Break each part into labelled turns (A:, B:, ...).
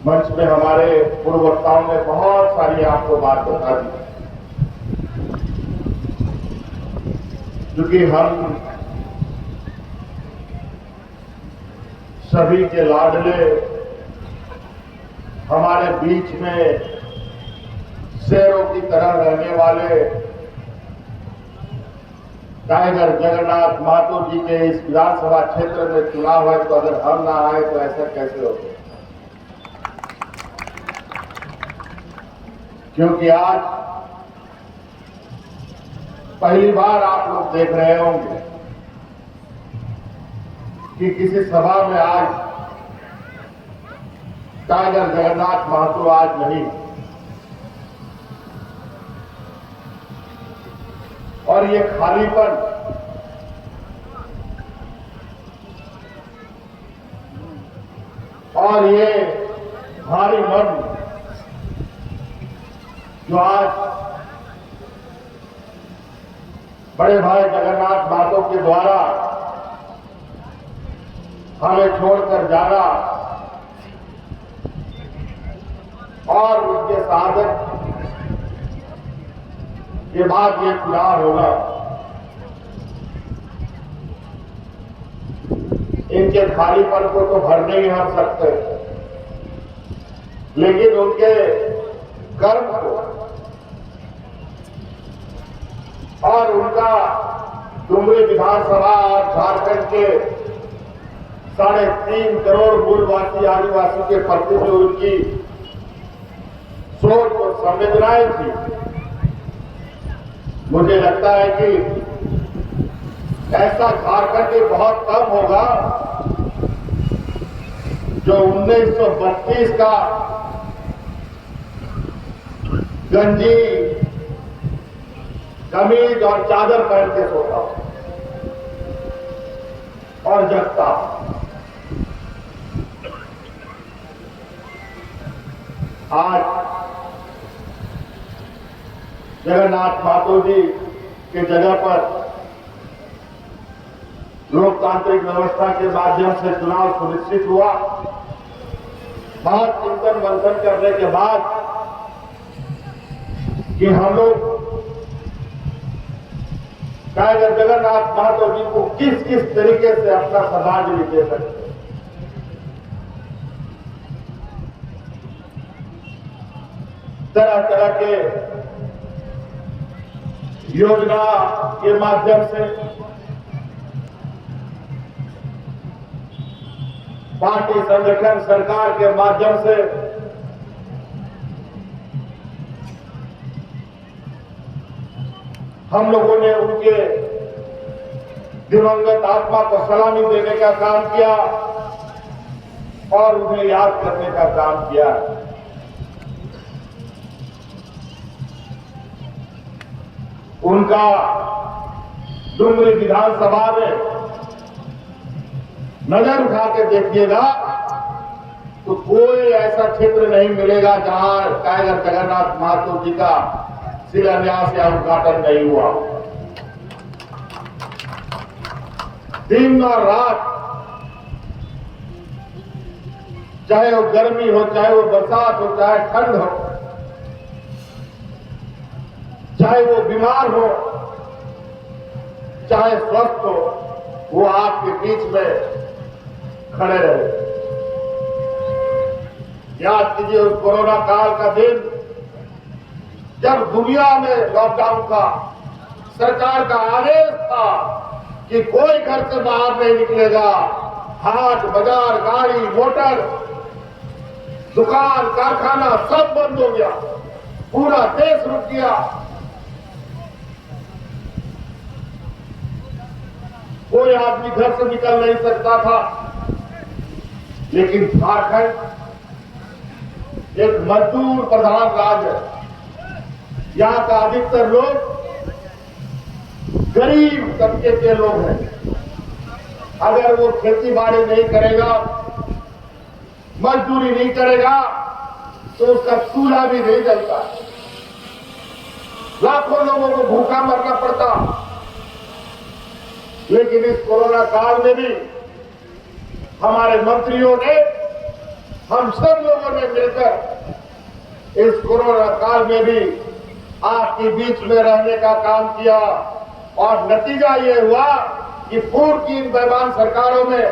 A: मंच में हमारे पूर्व वक्ताओं ने बहुत सारी आपको बात बता दी। क्योंकि हम सभी के लाडले हमारे बीच में शेरों की तरह रहने वाले टाइगर जगन्नाथ महतो जी के इस विधानसभा क्षेत्र में चुनाव है, तो अगर हम ना आए तो ऐसा कैसे हो सकता? क्योंकि आज पहली बार आप लोग देख रहे होंगे कि किसी सभा में आज टाइगर जगन्नाथ महतो आज नहीं, और ये खालीपन और ये भारी मन जो आज बड़े भाई जगन्नाथ महतो के द्वारा हमें छोड़कर जाना और उनके शहादत के बाद ये चुनाव होगा, इनके खालीपन को तो भर नहीं हम सकते, लेकिन उनके कर्म को और उनका डुमरी विधानसभा और झारखंड के 3.5 करोड़ मूलवासी आदिवासी के प्रति जो उनकी सोच और संवेदनाएं थी, मुझे लगता है कि ऐसा झारखंड में बहुत कम होगा जो 1932 का गंजी कमीज और चादर पहन के सोता और जगता। आज जगन्नाथ महतो जी के जगह पर लोकतांत्रिक व्यवस्था के माध्यम से चुनाव सुनिश्चित हुआ। बहुत चिंतन मंथन करने के बाद कि हम लोग टाइगर जगन्नाथ महतो जी को किस किस तरीके से अपना श्रद्धांजलि दे सकते हैं। तरह तरह के योजना के माध्यम से, पार्टी संगठन सरकार के माध्यम से हम लोगों ने उनके दिवंगत आत्मा को सलामी देने का काम किया और उन्हें याद करने का काम किया। उनका डुमरी विधानसभा में नजर उठा के देखिएगा तो कोई ऐसा क्षेत्र नहीं मिलेगा जहां टाइगर जगन्नाथ महतो जी का शिलान्यास या उद्घाटन नहीं हुआ। दिन और रात, चाहे वो गर्मी हो, चाहे वो बरसात हो, चाहे ठंड हो, चाहे वो बीमार हो, चाहे स्वस्थ हो, वो आपके बीच में खड़े रहे। याद कीजिए उस कोरोना काल का दिन जब दुनिया में लॉकडाउन का सरकार का आदेश था कि कोई घर से बाहर नहीं निकलेगा। हाट बाजार, गाड़ी मोटर, दुकान कारखाना सब बंद हो गया, पूरा देश रुक गया। कोई आदमी घर से निकल नहीं सकता था, लेकिन झारखंड एक मजदूर प्रधान राज्य है। यहां का अधिकतर लोग गरीब तबके के लोग हैं। अगर वो खेती बाड़ी नहीं करेगा, मजदूरी नहीं करेगा, तो उसका चूल्हा भी नहीं जलता। लाखों लोगों को भूखा मरना पड़ता। लेकिन इस कोरोना काल में भी हमारे मंत्रियों ने हम सब लोगों ने मिलकर इस कोरोना काल में भी आपके बीच में रहने का काम किया और नतीजा ये हुआ कि पूर्व की इन बेईमान सरकारों में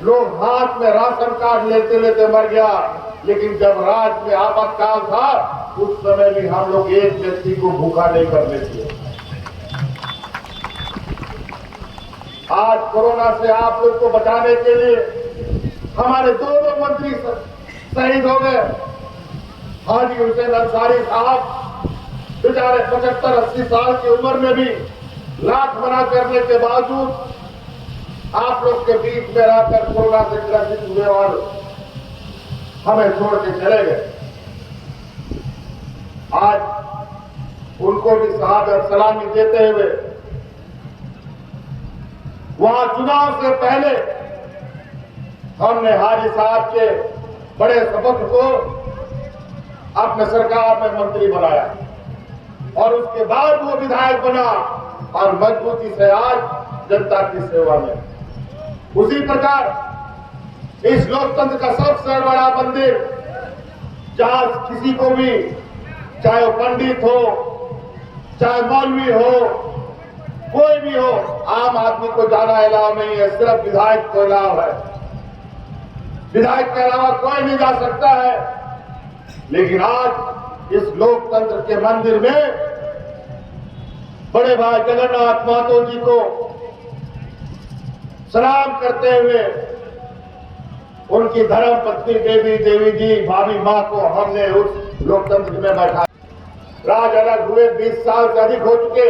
A: लोग हाथ में राशन कार्ड लेते लेते मर गया, लेकिन जब राज्य में आपातकाल था उस समय भी हम लोग एक व्यक्ति को भूखा नहीं करने दिए। आज कोरोना से आप लोग को बचाने के लिए हमारे दो मंत्री शहीद हो गए। हाजी हुसैन अंसारी साहब बेचारे 75-80 साल की उम्र में भी लाख मना करने के बावजूद आप लोग के बीच में रहकर कोरोना से ग्रसित हुए और हमें छोड़ के चले गए। आज उनको भी शहादत सलामी देते हुए वहां चुनाव से पहले हमने हाजी साहब के बड़े सपथ को अपने सरकार में मंत्री बनाया और उसके बाद वो विधायक बना और मजबूती से आज जनता की सेवा में। उसी प्रकार इस लोकतंत्र का सबसे बड़ा मंदिर, जहां किसी को भी, चाहे वो पंडित हो, चाहे मौलवी हो, कोई भी हो, आम आदमी को जाना अलाव नहीं है, सिर्फ विधायक को अलाव है। विधायक के अलावा कोई नहीं जा सकता है। लेकिन आज इस लोकतंत्र के मंदिर में बड़े भाई जगन्नाथ महतो जी को सलाम करते हुए उनकी धर्म पत्नी देवी जी भाभी मां को हमने उस लोकतंत्र में बैठा। राज अलग हुए 20 साल से अधिक हो चुके,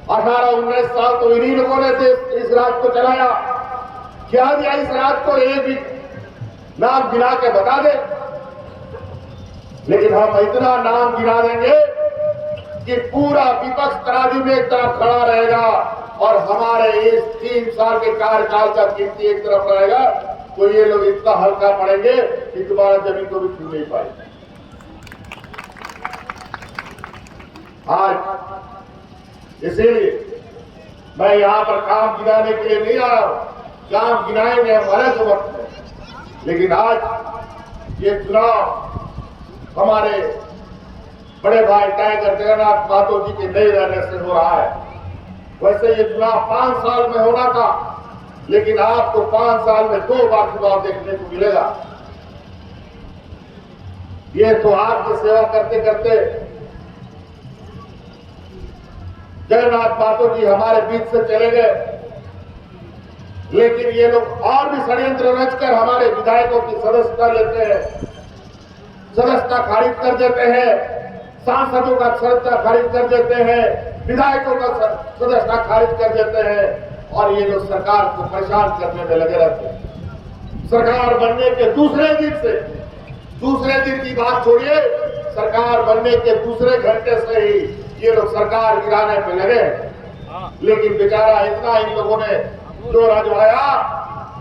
A: 18-19 साल तो इन्हीं लोगों ने इस राज्य को चलाया। क्या दिया इस राज्य को? एक भी नाम गिना के बता दे। लेकिन हम इतना नाम गिना देंगे कि पूरा विपक्ष तराजू में एक तरफ खड़ा रहेगा और हमारे इस 3 साल के कार्यकाल का कीर्ति एक तरफ रहेगा, तो ये लोग इतना हल्का पड़ेंगे कि तुम्हारा जमीन को भी छू नहीं पाएंगे। आज इसीलिए मैं यहां पर काम गिनाने के लिए नहीं आया हूं, काम गिनाएंगे हमारे तो वक्त में। लेकिन आज ये चुनाव हमारे बड़े भाई टाइगर जगन्नाथ महतो जी के नहीं रहने से हो रहा है। वैसे ये चुनाव 5 साल में होना था, लेकिन आपको 5 साल में 2 बार चुनाव देखने को मिलेगा। ये तो आपकी सेवा करते करते जगन्नाथ महतो जी हमारे बीच से चले गए, लेकिन ये लोग और भी षड्यंत्र रचकर हमारे विधायकों की सदस्यता लेते हैं, सदस्यता खारिज कर देते हैं, सांसदों का सदस्यता खारिज कर देते हैं, विधायकों का सदस्यता खारिज कर देते हैं और ये लोग सरकार को परेशान करने में लगे रहते हैं। सरकार बनने के दूसरे दिन की बात छोड़िए, सरकार बनने के दूसरे घंटे से ही ये लोग सरकार गिराने में लगे। लेकिन बेचारा इतना इन लोगों ने जो रजवाया,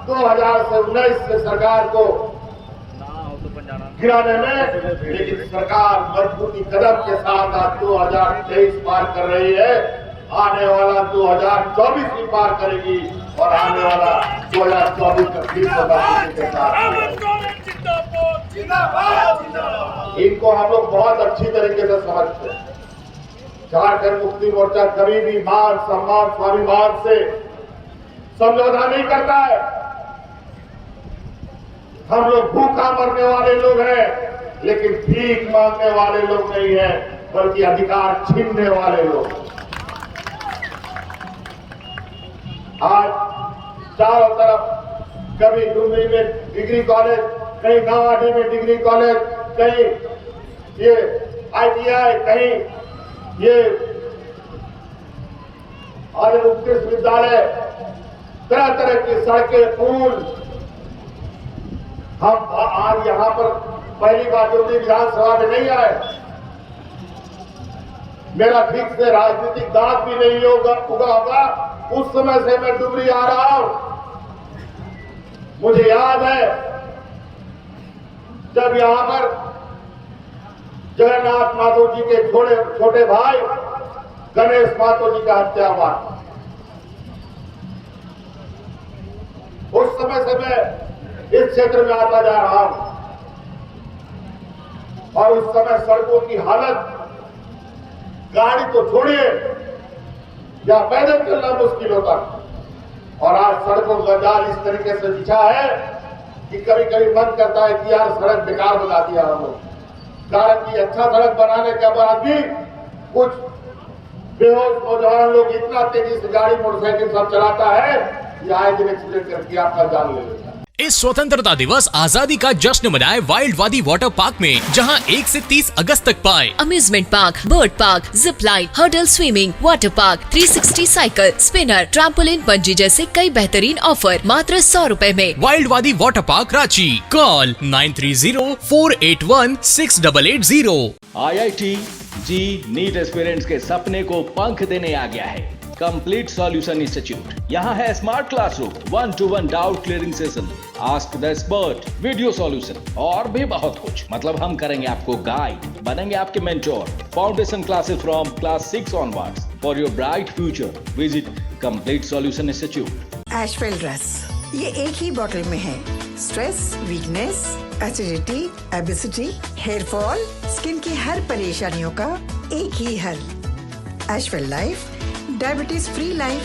A: 2019 से सरकार को गिराने में, लेकिन सरकार मजबूती कदम के साथ आज 2023 पार कर रही है। आने वाला 2024 भी पार करेगी और आने वाला 2024 तक के साथ। इनको हम लोग बहुत अच्छी तरीके से समझते हैं। झारखंड मुक्ति मोर्चा कभी भी मान सम्मान स्वाभिमान से समझौता नहीं करता है। हम लोग भूखा मरने वाले लोग हैं, लेकिन भीख मांगने वाले लोग नहीं हैं, बल्कि अधिकार छीनने वाले लोग। आज चारों तरफ कभी डुमरी में डिग्री कॉलेज, कहीं नावाडी में डिग्री कॉलेज, कहीं ये ITI, कहीं ये आर्य उत्कृष्ट विद्यालय, तरह तरह की सड़कें, पुल। हम आज यहां पर पहली बार डुमरी विधानसभा में नहीं आए। मेरा ठीक से राजनीतिक दांत भी नहीं उगा होगा। उस समय से मैं डुमरी आ रहा हूं। मुझे याद है जब यहां पर जगन्नाथ महतो जी के छोटे भाई गणेश महतो जी का हत्या हुआ। उस समय से मैं इस क्षेत्र में आता जा रहा हूं और उस समय सड़कों की हालत, गाड़ी तो छोड़िए या पैदल चलना मुश्किल होता, और आज सड़कों का जाल इस तरीके से बिछा है कि कभी कभी मन करता है कि यार सड़क बेकार बना दिया हम लोग। कारण कि अच्छा सड़क बनाने के बाद भी कुछ बेहोश नौजवान लोग इतना तेजी से गाड़ी मोटरसाइकिल सब चलाता है कि आए दिन एक्सीडेंट करके आपका जान ले लेता है।
B: इस स्वतंत्रता दिवस आजादी का जश्न मनाए वाइल्ड वादी वाटर पार्क में, जहां 1 से 30 अगस्त तक पाए
C: amusement park, bird park, zip line, hurdle swimming, water park, 360 cycle, spinner, trampoline, bungee जैसे कई बेहतरीन ऑफर मात्र 100 रुपए में।
B: वाइल्ड वादी water park Ranchi, call 9304816880।
D: IIT जी नीट एस्पिरेंट्स के सपने को पंख देने आ गया है कंप्लीट सॉल्यूशन इंस्टीट्यूट। यहाँ है smart classroom, 1-to-1 doubt clearing session, ask the expert, video solution और भी बहुत कुछ। मतलब हम करेंगे आपको गाइड, बनेंगे आपके mentor. Foundation classes from class 6 onwards for your bright future. Visit complete solution institute.
E: Ashwell रस, ये एक ही बोतल में है। Stress, weakness, acidity, obesity, hair fall, skin की हर परेशानियों का एक ही हल। Ashwell life, diabetes free life.